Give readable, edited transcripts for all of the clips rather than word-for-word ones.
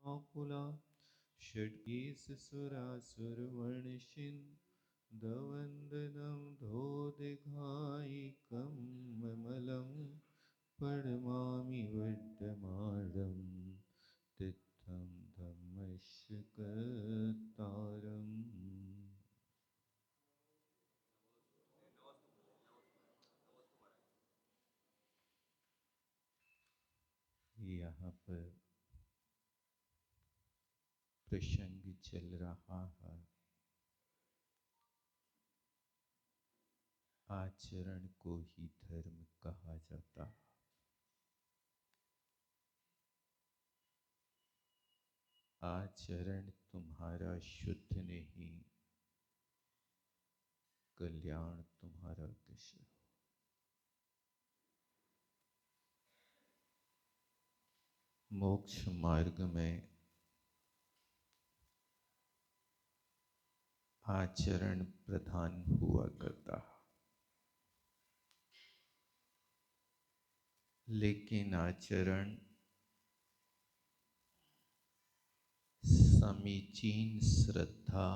आकुला षड्गीसुरासुरवर्णिषिन् दवन्दनं धोदिघायिकं ममलं प्रणमामि वड्डमाडं तित्थं धम्मस्य कर्तारम्। यहाँ पर प्रसंग चल रहा है आचरण को ही धर्म कहा जाता है। आचरण तुम्हारा शुद्ध नहीं, कल्याण तुम्हारा उद्देश्य। मोक्ष मार्ग में आचरण प्रधान हुआ करता, लेकिन आचरण समीचीन श्रद्धा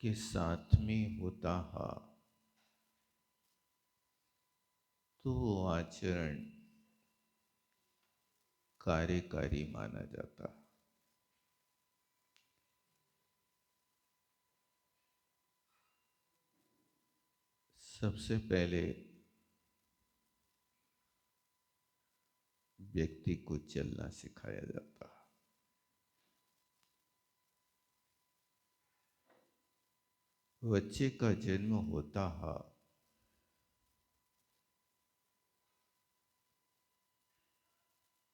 के साथ में होता है तो वो आचरण कार्यकारी माना जाता है। सबसे पहले व्यक्ति को चलना सिखाया जाता है। बच्चे का जन्म होता है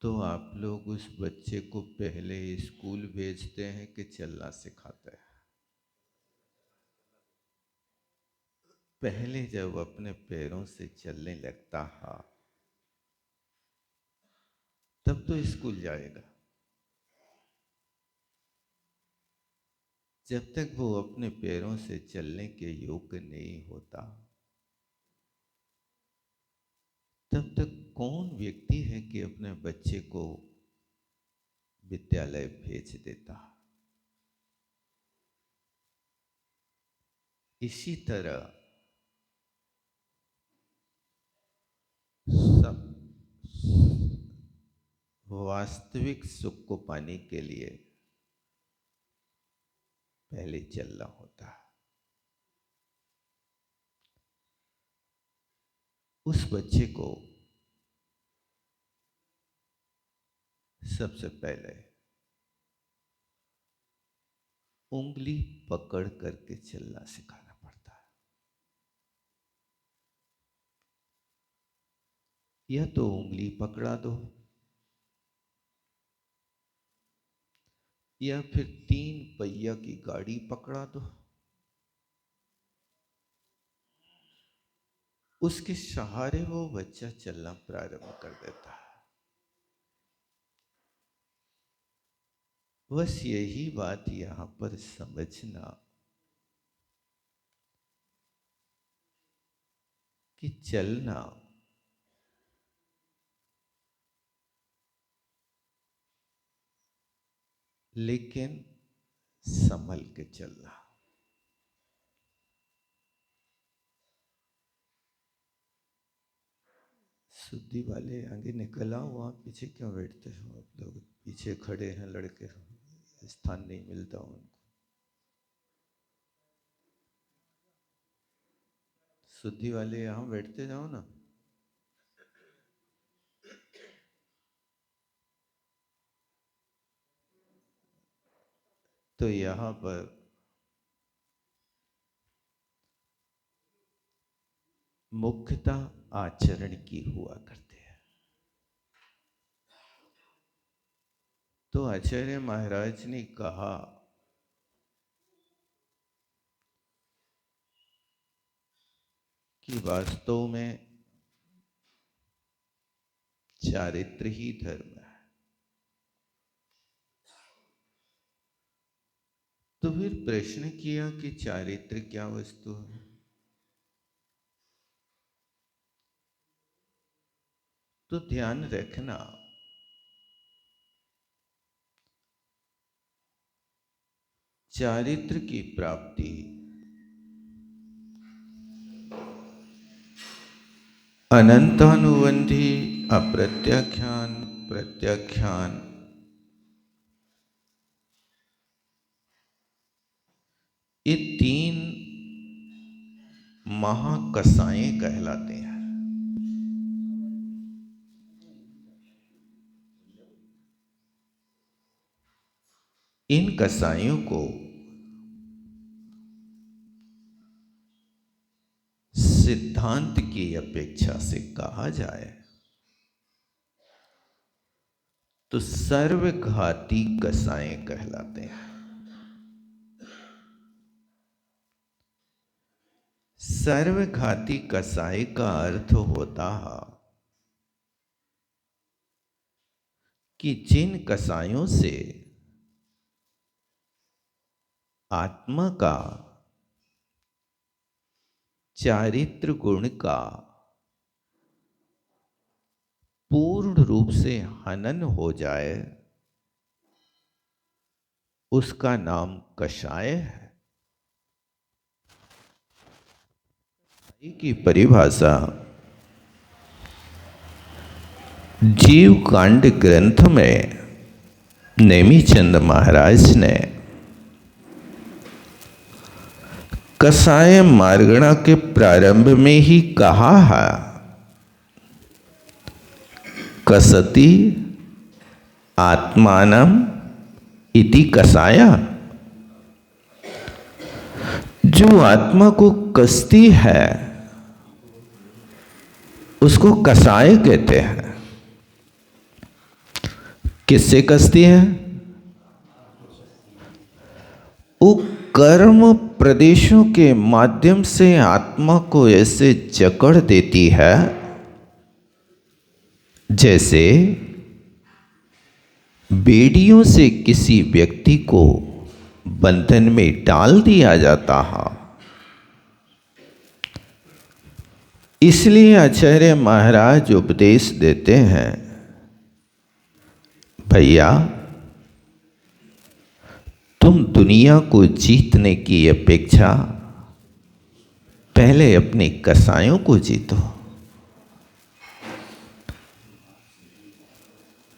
तो आप लोग उस बच्चे को पहले स्कूल भेजते हैं कि चलना सिखाते हैं? पहले जब अपने पैरों से चलने लगता है तब तो स्कूल जाएगा। जब तक वो अपने पैरों से चलने के योग्य नहीं होता तब तक कौन व्यक्ति है कि अपने बच्चे को विद्यालय भेज देता। इसी तरह सब वास्तविक सुख को पाने के लिए पहले चलना होता है। उस बच्चे को सबसे पहले उंगली पकड़ करके चलना सिखाना पड़ता है। या तो उंगली पकड़ा दो या फिर 3 पहिया की गाड़ी पकड़ा दो, उसके सहारे वो बच्चा चलना प्रारंभ कर देता है। बस यही बात यहां पर समझना कि चलना लेकिन संभल के चलना। शुद्धि वाले आगे निकल आओ, वहां पीछे क्यों बैठते हो आप लोग? पीछे खड़े हैं लड़के, स्थान नहीं मिलता उनको। शुद्धि वाले यहां बैठते जाओ ना। तो यहां पर मुख्यतः आचरण की हुआ करते हैं। तो आचार्य महाराज ने कहा कि वास्तव में चारित्र ही धर्म है। तो फिर प्रश्न किया कि चारित्र क्या वस्तु है? तो ध्यान रखना चारित्र की प्राप्ति अनंतानुबंधी, अप्रत्याख्यान, प्रत्याख्यान, ये तीन महाकसाएं कहलाते हैं। इन कसाइयों को सिद्धांत की अपेक्षा से कहा जाए तो सर्वघाती कसाएं कहलाते हैं। सर्वघाती कसाई का अर्थ होता है कि जिन कसायों से आत्मा का चारित्र गुण का पूर्ण रूप से हनन हो जाए, उसका नाम कषाय है। की परिभाषा जीव कांड ग्रंथ में नेमीचंद महाराज ने कसाय मार्गणा के प्रारंभ में ही कहा है, कसति आत्मानम इति कसाया। जो आत्मा को कसती है उसको कसाय कहते हैं। किससे कसती है? वो कर्म प्रदेशों के माध्यम से आत्मा को ऐसे जकड़ देती है जैसे बेड़ियों से किसी व्यक्ति को बंधन में डाल दिया जाता है। इसलिए आचार्य महाराज उपदेश देते हैं, भैया तुम दुनिया को जीतने की अपेक्षा पहले अपने कसायों को जीतो।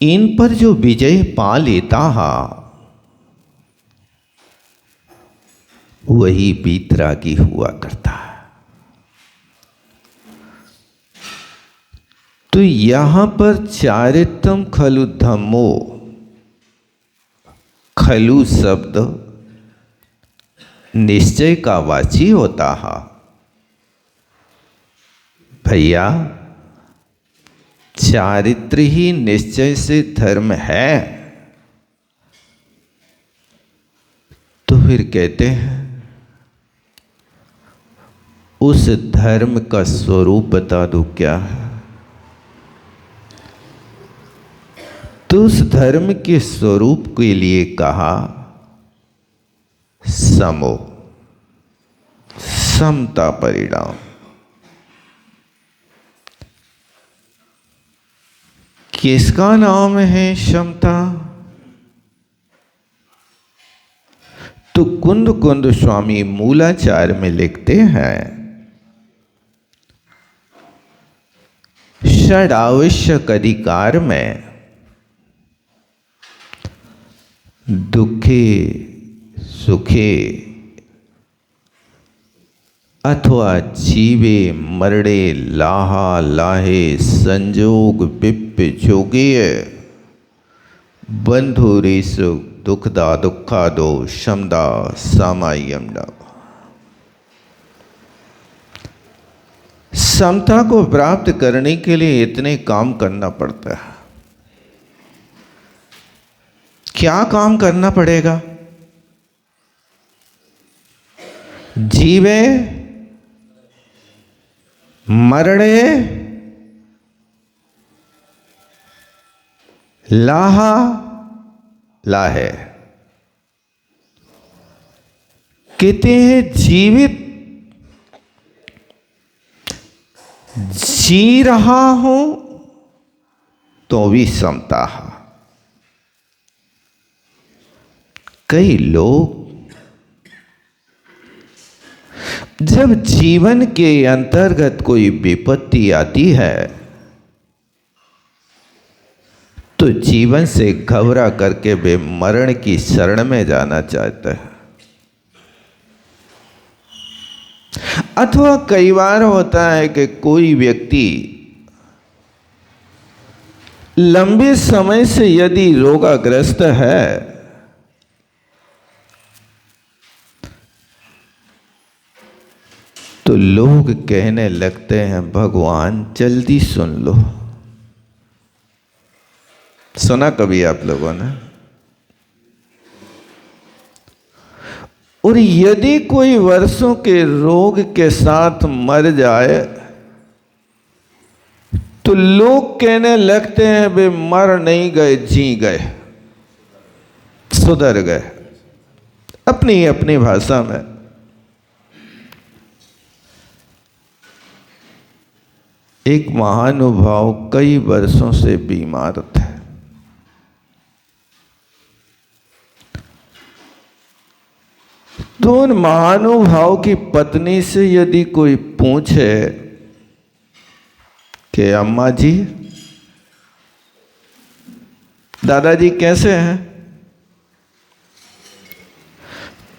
इन पर जो विजय पा लेता है वही वीतरागी हुआ करता है। तो यहां पर चारित्रम खलु धम्मो, खलु शब्द निश्चय का वाची होता है। भैया चारित्र ही निश्चय से धर्म है, तो फिर कहते हैं उस धर्म का स्वरूप बता दो क्या है। तो उस धर्म के स्वरूप के लिए कहा समो, समता परिणाम। किसका नाम है समता? तो कुंद कुंद स्वामी मूलाचार में लिखते हैं, षड आवश्यक अधिकार में दुखे सुखे अथवा जीवे मरड़े लाहा लाहे संजोग विप जोगीय बंधु रेसु दुखदा दुखा दो शमदा सामायम डा। समता को प्राप्त करने के लिए इतने काम करना पड़ता है। क्या काम करना पड़ेगा? जीवे मरड़े लाहा लाहे। कहते हैं जीवित जी रहा हूं तो भी समता है। कई लोग जब जीवन के अंतर्गत कोई विपत्ति आती है तो जीवन से घबरा करके वे मरण की शरण में जाना चाहते हैं। अथवा कई बार होता है कि कोई व्यक्ति लंबे समय से यदि रोगाग्रस्त है तो लोग कहने लगते हैं भगवान जल्दी सुन लो। सुना कभी आप लोगों ने? और यदि कोई वर्षों के रोग के साथ मर जाए तो लोग कहने लगते हैं वे मर नहीं गए, जी गए, सुधर गए, अपनी अपनी भाषा में। एक महानुभाव कई वर्षों से बीमार थे। तो उन महानुभाव की पत्नी से यदि कोई पूछे कि अम्मा जी, दादाजी कैसे हैं,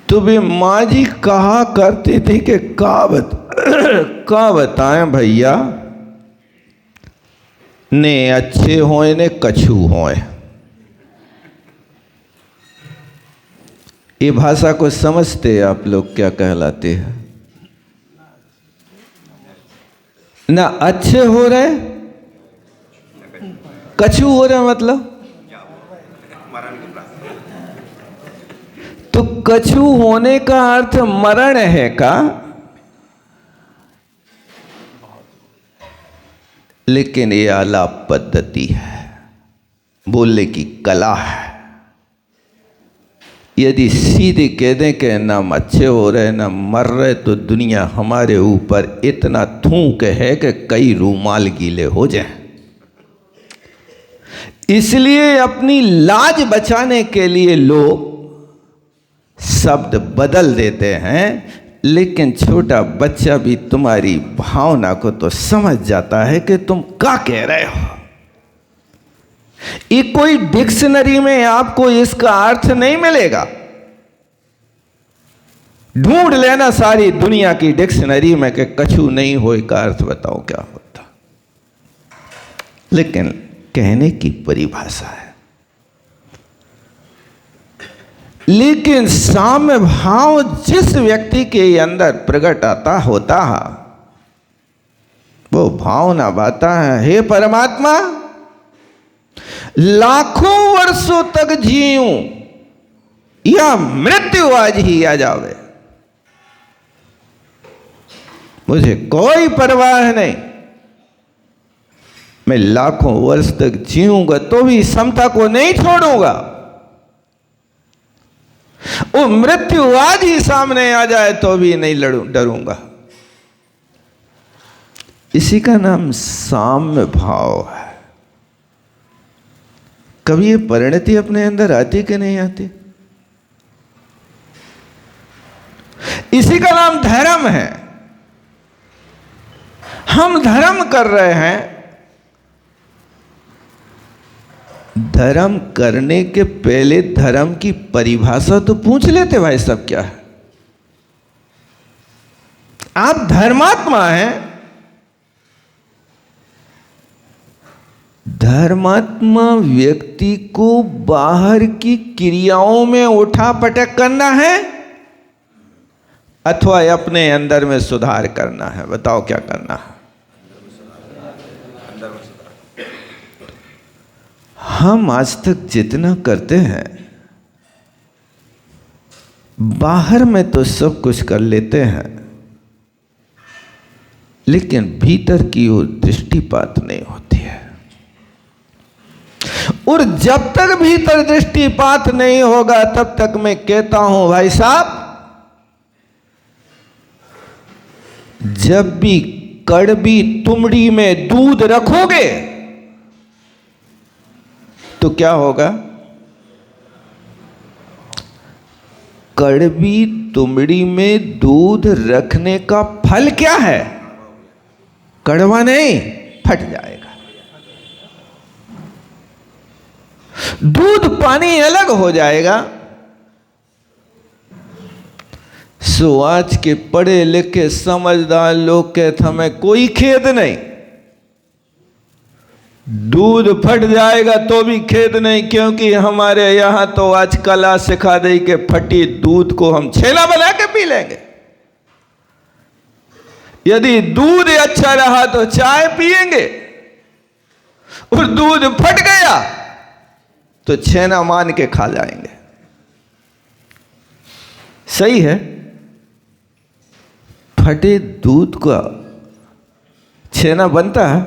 तो वे माँ जी कहा करती थी कि का बताएं भैया, ने अच्छे होए ने कछू होए। ये भाषा को समझते आप लोग क्या कहलाते हैं? ना अच्छे हो रहे कछू हो रहे, मतलब तो कछू होने का अर्थ मरण है का? लेकिन ये आलाप पद्धति है, बोलने की कला है। यदि सीधे कह दें कि ना अच्छे हो रहे ना मर रहे तो दुनिया हमारे ऊपर इतना थूक है कि कई रूमाल गीले हो जाएं। इसलिए अपनी लाज बचाने के लिए लोग शब्द बदल देते हैं, लेकिन छोटा बच्चा भी तुम्हारी भावना को तो समझ जाता है कि तुम क्या कह रहे हो। ये कोई डिक्शनरी में आपको इसका अर्थ नहीं मिलेगा। ढूंढ लेना सारी दुनिया की डिक्शनरी में कि कछू नहीं हो का अर्थ बताओ क्या होता। लेकिन कहने की परिभाषा है। लेकिन साम्य भाव जिस व्यक्ति के अंदर प्रकट आता होता है वो भावना बाता है, हे परमात्मा लाखों वर्षों तक जीऊं या मृत्यु आज ही आ जावे, मुझे कोई परवाह नहीं। मैं लाखों वर्ष तक जीऊंगा तो भी समता को नहीं छोड़ूंगा। वो मृत्यु आज ही सामने आ जाए तो भी नहीं डरूंगा। इसी का नाम साम्य भाव है। कभी ये परिणति अपने अंदर आती कि नहीं आती? इसी का नाम धर्म है। हम धर्म कर रहे हैं, धर्म करने के पहले धर्म की परिभाषा तो पूछ लेते भाई सब क्या है। आप धर्मात्मा हैं। धर्मात्मा व्यक्ति को बाहर की क्रियाओं में उठा पटक करना है अथवा अपने अंदर में सुधार करना है? बताओ क्या करना है? हम आज तक जितना करते हैं बाहर में तो सब कुछ कर लेते हैं, लेकिन भीतर की ओर दृष्टिपात नहीं होती है। और जब तक भीतर दृष्टिपात नहीं होगा तब तक मैं कहता हूं भाई साहब, जब भी कड़वी तुमड़ी में दूध रखोगे तो क्या होगा? कड़वी तुमड़ी में दूध रखने का फल क्या है? कड़वा नहीं, फट जाएगा। दूध पानी अलग हो जाएगा। सो आज के पढ़े लिखे समझदार लोग कहते हमें कोई खेद नहीं, दूध फट जाएगा तो भी खेद नहीं, क्योंकि हमारे यहां तो आज कला सिखा दी कि फटी दूध को हम छेना बना के पी लेंगे। यदि दूध अच्छा रहा तो चाय पिएंगे, और दूध फट गया तो छेना मान के खा जाएंगे। सही है? फटे दूध का छेना बनता है?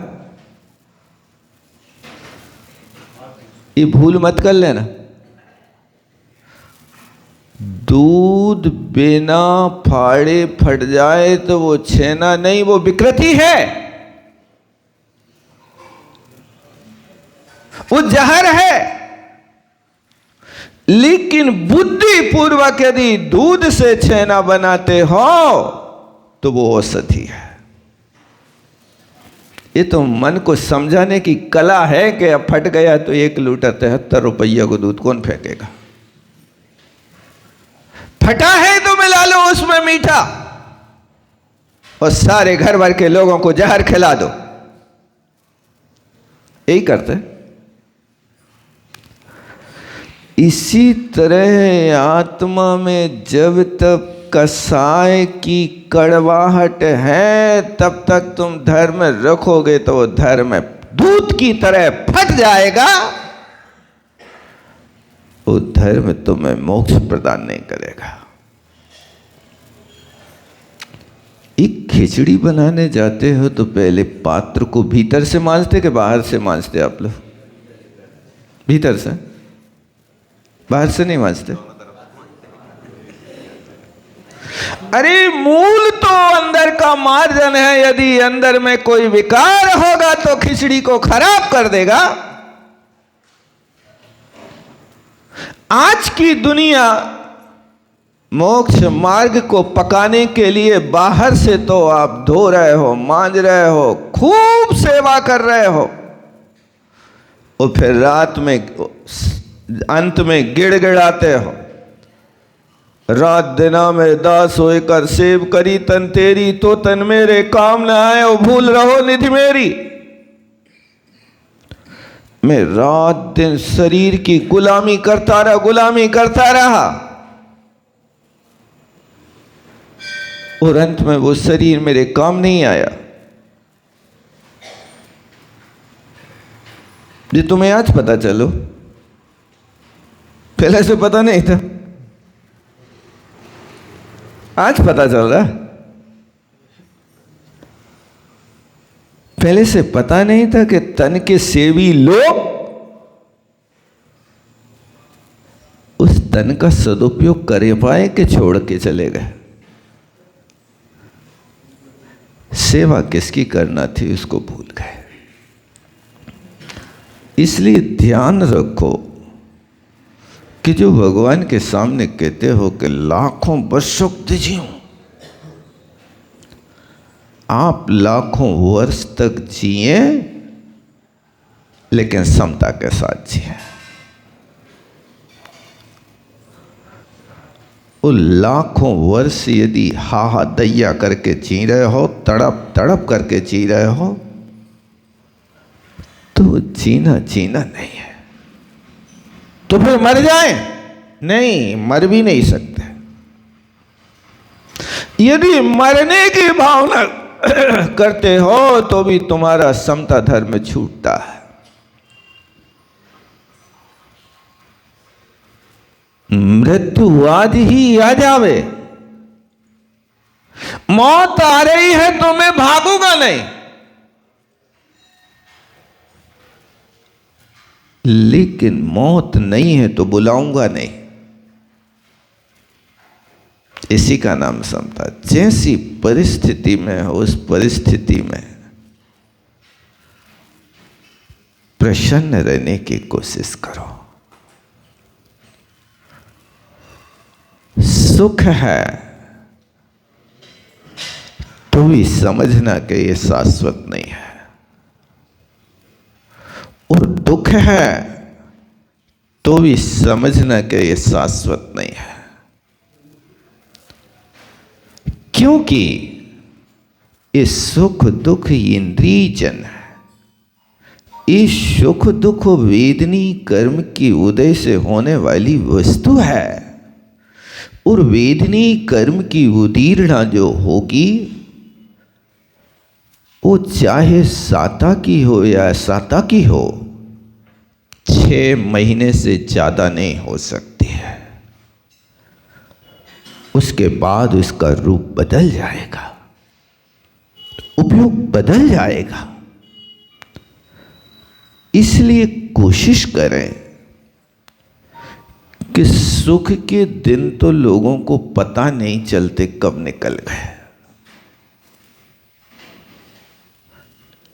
ये भूल मत कर लेना। दूध बिना फाड़े फट जाए तो वो छेना नहीं, वो विकृति है, वो जहर है। लेकिन बुद्धि पूर्वक यदि दूध से छेना बनाते हो तो वो औषधि है। ये तो मन को समझाने की कला है कि अब फट गया तो 1 लीटर 73 रुपया को दूध कौन फेंकेगा। फटा है तो मिला लो उसमें मीठा और सारे घर भर के लोगों को जहर खिला दो। यही करते। इसी तरह आत्मा में जब तक कसाय की कड़वाहट है तब तक तुम धर्म रखोगे तो वो धर्म दूध की तरह फट जाएगा। वो धर्म तुम्हें मोक्ष प्रदान नहीं करेगा। एक खिचड़ी बनाने जाते हो तो पहले पात्र को भीतर से मांजते कि बाहर से मांजते आप लोग? भीतर से, बाहर से नहीं मांजते। अरे मूल तो अंदर का मार्जन है, यदि अंदर में कोई विकार होगा तो खिचड़ी को खराब कर देगा। आज की दुनिया मोक्ष मार्ग को पकाने के लिए बाहर से तो आप धो रहे हो, मांज रहे हो, खूब सेवा कर रहे हो, और फिर रात में अंत में गिड़गिड़ाते हो, रात दिना में दास होकर सेव करी तन तेरी, तो तन मेरे काम न आए और भूल रहो निधि मेरी। मैं रात दिन शरीर की गुलामी करता रहा, और अंत में वो शरीर मेरे काम नहीं आया। ये तुम्हें आज पता चलो, पहले से पता नहीं था, आज पता चल रहा। पहले से पता नहीं था कि तन के सेवी लोग उस तन का सदुपयोग कर पाए कि छोड़ के चले गए। सेवा किसकी करना थी उसको भूल गए। इसलिए ध्यान रखो कि जो भगवान के सामने कहते हो कि लाखों वर्षों जियो, आप लाखों वर्ष तक जिए लेकिन समता के साथ जिए। वो लाखों वर्ष यदि हाहा दैया करके जी रहे हो, तड़प तड़प करके जी रहे हो, तो जीना जीना नहीं है। तो फिर मर जाए? नहीं, मर भी नहीं सकते। यदि मरने की भावना करते हो तो भी तुम्हारा समता धर्म छूटता है। मृत्यु आज ही आ जावे, मौत आ रही है तो मैं भागूंगा नहीं, लेकिन मौत नहीं है तो बुलाऊंगा नहीं। इसी का नाम समता। जैसी परिस्थिति में हो उस परिस्थिति में प्रसन्न रहने की कोशिश करो। सुख है तो भी समझना कि ये शाश्वत नहीं है, और दुख है तो भी समझना कि ये शाश्वत नहीं है। क्योंकि ये सुख दुख इंद्रियजन है। ये सुख दुख वेदनी कर्म की उदय से होने वाली वस्तु है, और वेदनी कर्म की उदीर्णा जो होगी वो चाहे साता की हो या साता की हो, 6 महीने से ज़्यादा नहीं हो सकती है। उसके बाद उसका रूप बदल जाएगा, उपयोग बदल जाएगा। इसलिए कोशिश करें कि सुख के दिन तो लोगों को पता नहीं चलते कब निकल गए,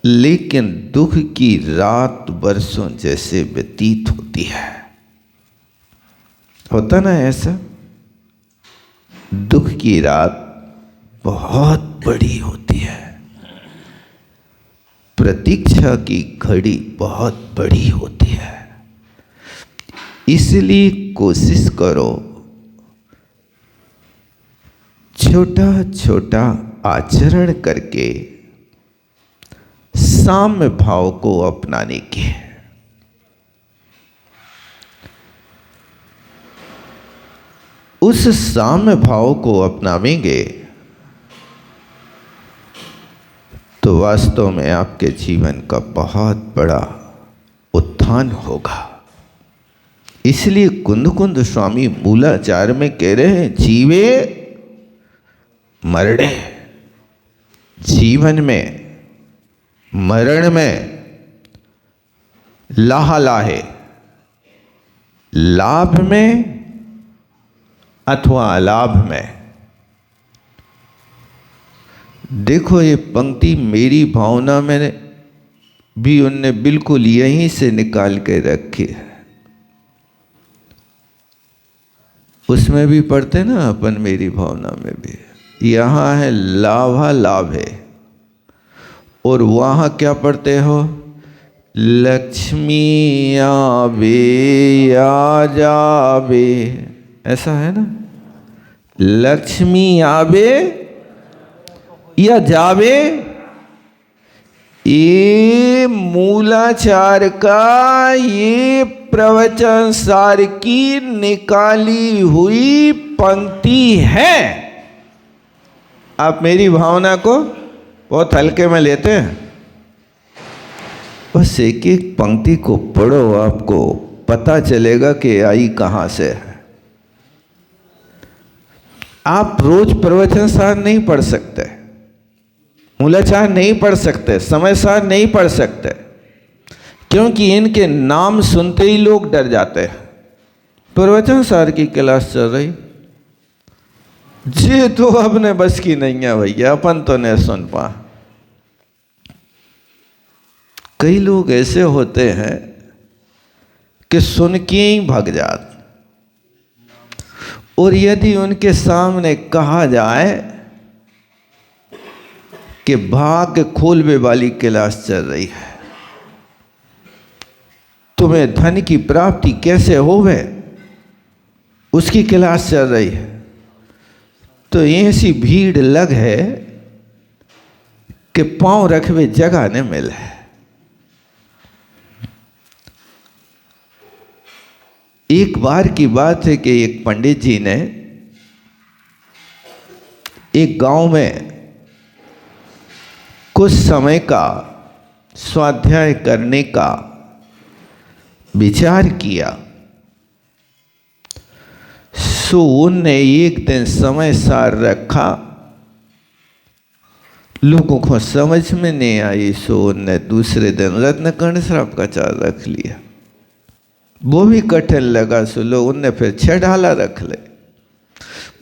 लेकिन दुख की रात बरसों जैसे व्यतीत होती है। होता ना ऐसा? दुख की रात बहुत बड़ी होती है, प्रतीक्षा की घड़ी बहुत बड़ी होती है। इसलिए कोशिश करो छोटा छोटा आचरण करके साम्य भाव को अपनाने की। उस साम्य भाव को अपनावेंगे तो वास्तव में आपके जीवन का बहुत बड़ा उत्थान होगा। इसलिए कुंद कुंद स्वामी मूलाचार में कह रहे हैं, जीवे मरणे, जीवन में मरण में लाहा लाहे, लाभ में अथवा अलाभ में। देखो ये पंक्ति मेरी भावना में भी उनने बिल्कुल यहीं से निकाल के रखी है। उसमें भी पढ़ते ना अपन, मेरी भावना में भी यहाँ है लाभा लाभ है, और वहाँ क्या पढ़ते हो? लक्ष्मी आवे या जावे, ऐसा है ना? लक्ष्मी आवे या जावे, ये मूलाचार का ये प्रवचन सार की निकाली हुई पंक्ति है। आप मेरी भावना को बहुत हल्के में लेते हैं। बस एक एक पंक्ति को पढ़ो, आपको पता चलेगा कि आई कहाँ से है। आप रोज प्रवचन सार नहीं पढ़ सकते, मूलाचार नहीं पढ़ सकते, समय सार नहीं पढ़ सकते, क्योंकि इनके नाम सुनते ही लोग डर जाते हैं। प्रवचन सार की क्लास चल रही, जी तो अपने बस की नहीं है भैया, अपन तो नहीं सुन पा। कई लोग ऐसे होते हैं कि सुन के ही भाग जाते, और यदि उनके सामने कहा जाए कि भाग्य खोलवे वाली क्लास चल रही है, तुम्हें धन की प्राप्ति कैसे होवे, उसकी क्लास चल रही है, तो ऐसी भीड़ लग है कि पांव रखवे जगह न मिले। एक बार की बात है कि एक पंडित जी ने एक गांव में कुछ समय का स्वाध्याय करने का विचार किया। सो उनने एक दिन समय सार रखा, लोगों को समझ में नहीं आई, सो उनने दूसरे दिन रत्नकर्ण श्राप का चार रख लिया। वो भी कठिन लगा, सो लोग उनने फिर 6 ढाला रख ले,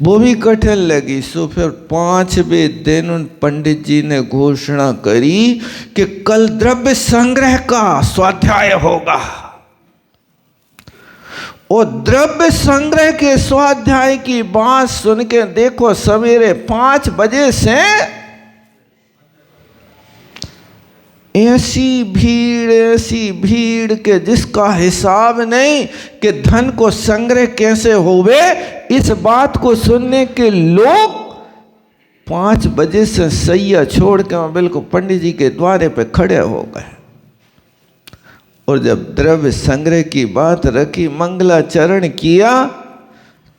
वो भी कठिन लगी। सो फिर 5वें दिन उन पंडित जी ने घोषणा करी कि कल द्रव्य संग्रह का स्वाध्याय होगा। और द्रव्य संग्रह के स्वाध्याय की बात सुन के देखो, सवेरे 5 बजे से ऐसी भीड़ के जिसका हिसाब नहीं कि धन को संग्रह कैसे होवे, इस बात को सुनने के लोग 5 बजे से सैया छोड़ के बिल्कुल पंडित जी के द्वारे पे खड़े हो गए। और जब द्रव्य संग्रह की बात रखी, मंगलाचरण किया,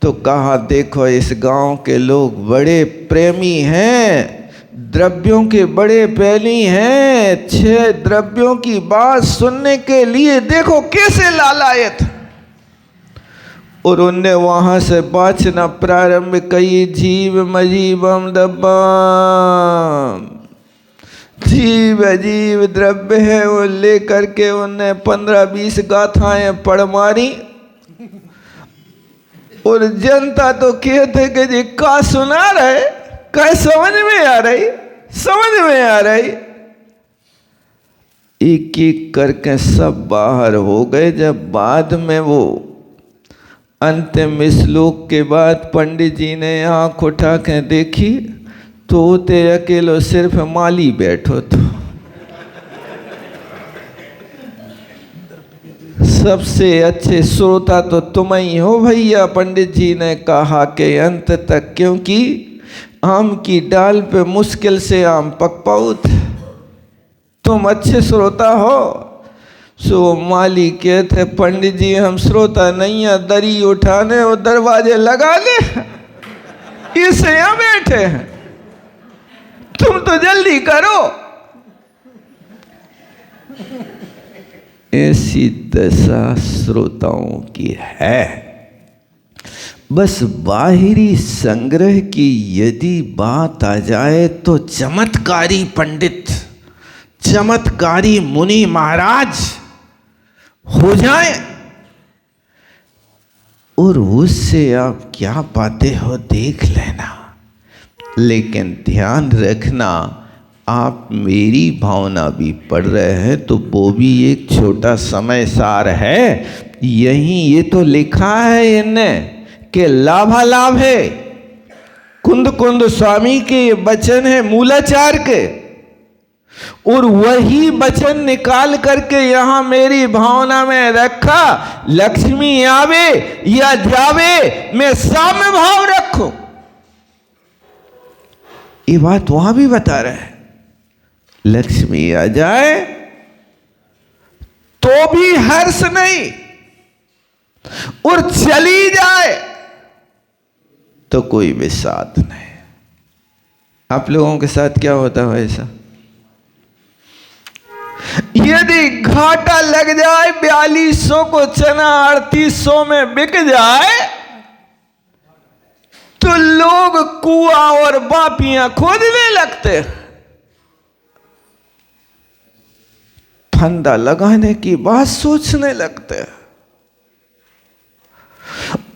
तो कहा देखो इस गांव के लोग बड़े प्रेमी हैं, द्रव्यों के बड़े प्रेमी हैं, 6 द्रव्यों की बात सुनने के लिए देखो कैसे लालायत। और उनने वहां से बाचना प्रारंभ कई, जीव मजीवम दब्बाम, जीव अजीब द्रव्य है वो लेकर के उनने 15-20 गाथाएं पढ़ मारी। और जनता तो कहते कि जी का सुना रहे, क्या समझ में आ रही, समझ में आ रही। एक एक करके सब बाहर हो गए। जब बाद में वो अंतिम श्लोक के बाद पंडित जी ने आंख उठा के देखी, तो ते अकेलो सिर्फ माली बैठो तो। सबसे अच्छे श्रोता तो तुम ही हो भैया, पंडित जी ने कहा कि अंत तक, क्योंकि आम की डाल पे मुश्किल से आम पक पाऊ, तुम अच्छे श्रोता हो। सो माली कहते पंडित जी हम श्रोता नहीं है, दरी उठाने और दरवाजे लगा ले, इसे यहाँ बैठे हैं, तुम तो जल्दी करो। ऐसी दशा श्रोताओं की है। बस बाहरी संग्रह की यदि बात आ जाए तो चमत्कारी पंडित, चमत्कारी मुनि महाराज हो जाए, और उससे आप क्या पाते हो देख लेना। लेकिन ध्यान रखना, आप मेरी भावना भी पढ़ रहे हैं तो वो भी एक छोटा समय सार है। यहीं ये तो लिखा है इनने कि लाभालाभ है, कुंद कुंद स्वामी के ये वचन है मूलाचार के, और वही वचन निकाल करके यहां मेरी भावना में रखा। लक्ष्मी आवे या जावे, मैं साम्य भाव रखूं, ये बात वहां भी बता रहा है। लक्ष्मी आ जाए तो भी हर्ष नहीं, और चली जाए तो कोई विषाद नहीं। आप लोगों के साथ क्या होता है ऐसा? यदि घाटा लग जाए, 4200 को चना 3800 में बिक जाए, तो लोग कुआं और बापियां खोदने लगते हैं, फंदा लगाने की बात सोचने लगते हैं।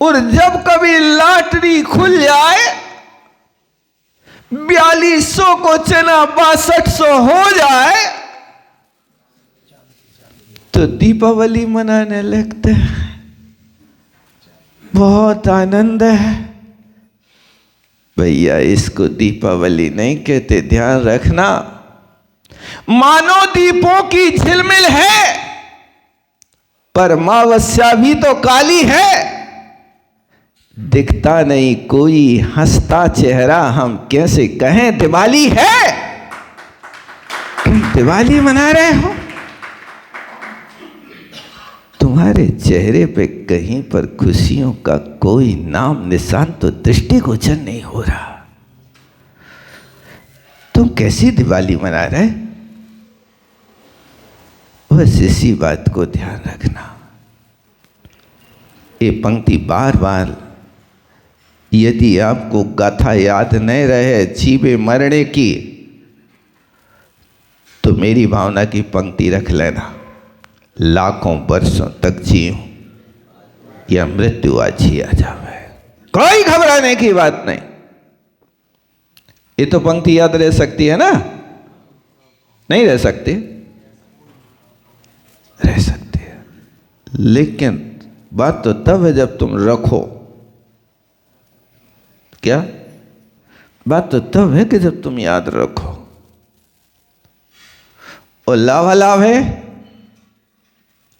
और जब कभी लॉटरी खुल जाए, 4200 को चना 6200 हो जाए, तो दीपावली मनाने लगते हैं, बहुत आनंद है। भैया इसको दीपावली नहीं कहते, ध्यान रखना। मानो दीपों की झिलमिल है, पर अमावस्या भी तो काली है। दिखता नहीं कोई हंसता चेहरा, हम कैसे कहें दिवाली है? तुम दिवाली मना रहे हो, तुम्हारे चेहरे पे कहीं पर खुशियों का कोई नाम निशान तो दृष्टिगोचर नहीं हो रहा। तुम कैसी दिवाली मना रहे? बस इसी बात को ध्यान रखना। ये पंक्ति बार बार, यदि आपको गाथा याद नहीं रहे जीवे मरने की, तो मेरी भावना की पंक्ति रख लेना, लाखों वर्षों तक जीऊं या मृत्यु आज ही आ जावे, कोई घबराने की बात नहीं। ये तो पंक्ति याद रह सकती है ना? नहीं रह सकती? रह सकती है। लेकिन बात तो तब है जब तुम रखो। क्या बात तो तब है कि जब तुम याद रखो। और लाभालाभ है,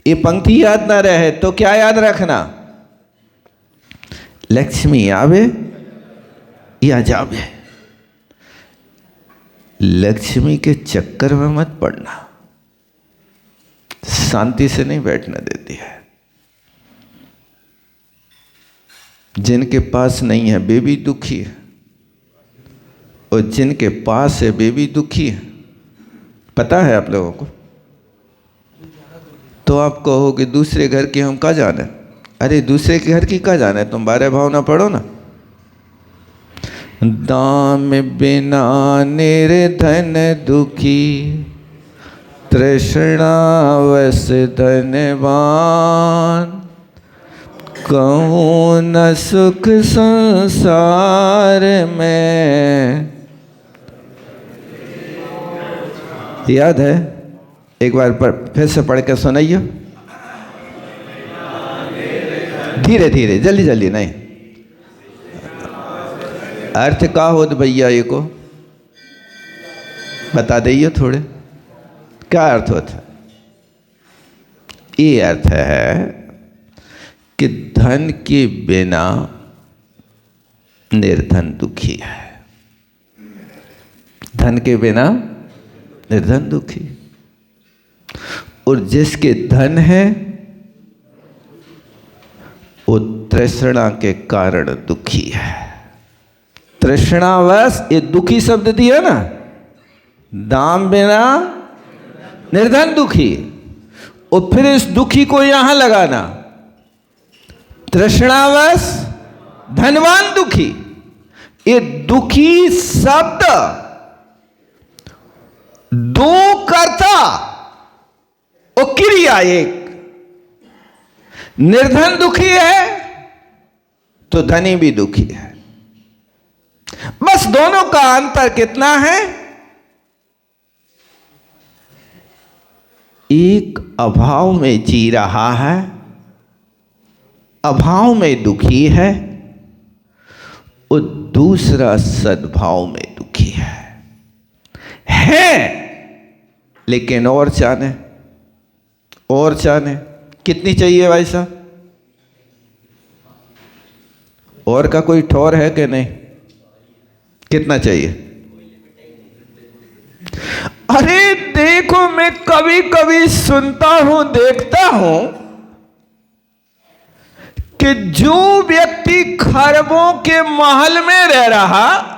ये पंक्ति याद ना रहे तो क्या याद रखना? लक्ष्मी आवे या जावे, लक्ष्मी के चक्कर में मत पड़ना, शांति से नहीं बैठने देती है। जिनके पास नहीं है वे भी दुखी है, और जिनके पास है वे भी दुखी है। पता है आप लोगों को? तो आप कहोगे दूसरे घर की हम क्या जाने? अरे दूसरे के घर की क्या जाने, तुम 12 भाव ना पढ़ो ना। दाम बिना निर्धन दुखी, तृष्णावश धनवान, कहूँ न सुख संसार में। याद है? एक बार फिर से पढ़ के सुनाइए, धीरे धीरे, जल्दी जल्दी नहीं। अर्थ का हो भैया, ये को बता दीजिए थोड़े, क्या अर्थ होता है? ये अर्थ है कि धन के बिना निर्धन दुखी है। धन के बिना निर्धन दुखी, और जिसके धन है वो तृष्णा के कारण दुखी है। तृष्णावश, ये दुखी शब्द दिया ना, दाम बिना निर्धन दुखी, और फिर इस दुखी को यहां लगाना, तृष्णावश धनवान दुखी। ये दुखी शब्द दो कर्ता और क्रिया एक। निर्धन दुखी है तो धनी भी दुखी है, बस दोनों का अंतर कितना है? एक अभाव में जी रहा है, अभाव में दुखी है, और दूसरा सद्भाव में दुखी है लेकिन और चाहने, और चाहने। कितनी चाहिए भाई साहब? और का कोई ठौर है कि नहीं? कितना चाहिए? अरे देखो, मैं कभी कभी सुनता हूं, देखता हूं कि जो व्यक्ति खरबों के महल में रह रहा,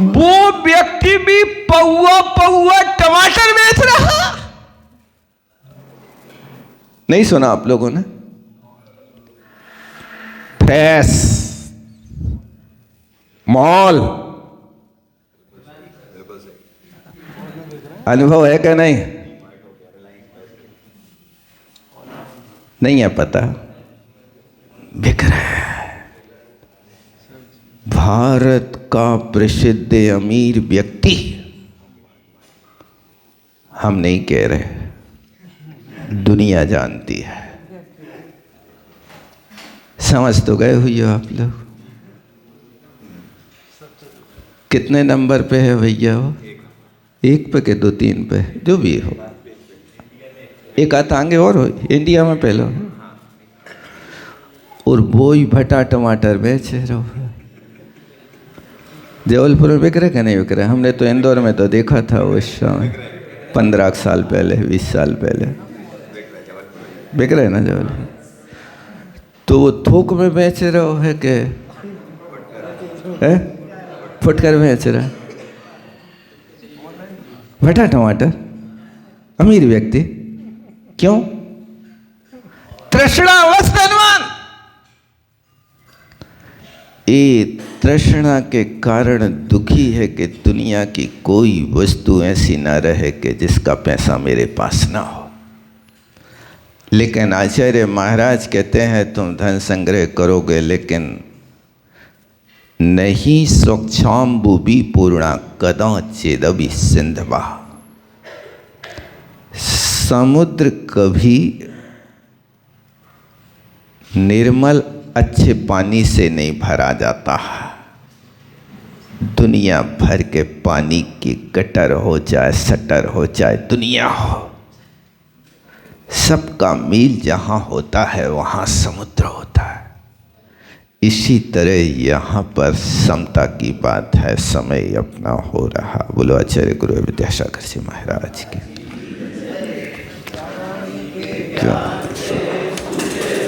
वो व्यक्ति भी पौआ पौआ टमाटर बेच रहा। नहीं सुना आप लोगों ने? फ्रेश मॉल, अनुभव है क्या? नहीं, नहीं है पता, बिक रहा है। भारत का प्रसिद्ध अमीर व्यक्ति, हम नहीं कह रहे, दुनिया जानती है। समझ तो गए हुई हो आप लोग? कितने नंबर पे है भैया वो? 1 पे के 2-3 पे, जो भी हो, एक आतांगे और हो, इंडिया में पहले। और वो ही भटा टमाटर बेच रहे। जबलपुर में बिक रहे कि नहीं बिक रहे? हमने तो इंदौर में तो देखा था उस समय, 15 साल पहले, 20 साल पहले बिक रहे ना जबलपुर। तो वो थोक में बेच रहे हो है कि फुटकर बेच रहा है? भटा टमाटर, अमीर व्यक्ति, क्यों? तृष्णावश धनवान। ये तृष्णा के कारण दुखी है कि दुनिया की कोई वस्तु ऐसी ना रहे कि जिसका पैसा मेरे पास ना हो। लेकिन आचार्य महाराज कहते हैं तुम धन संग्रह करोगे, लेकिन नहीं स्वच्छाम्बुबी पूर्णा कदाचिदपि सिंधवा। समुद्र कभी निर्मल अच्छे पानी से नहीं भरा जाता। दुनिया भर के पानी की गटर हो चाहे सटर हो चाहे दुनिया हो, सबका मील जहाँ होता है वहाँ समुद्र होता है। इसी तरह यहाँ पर समता की बात है। समय अपना हो रहा। बोलो आचार्य गुरु विद्यासागर जी महाराज की। क्यों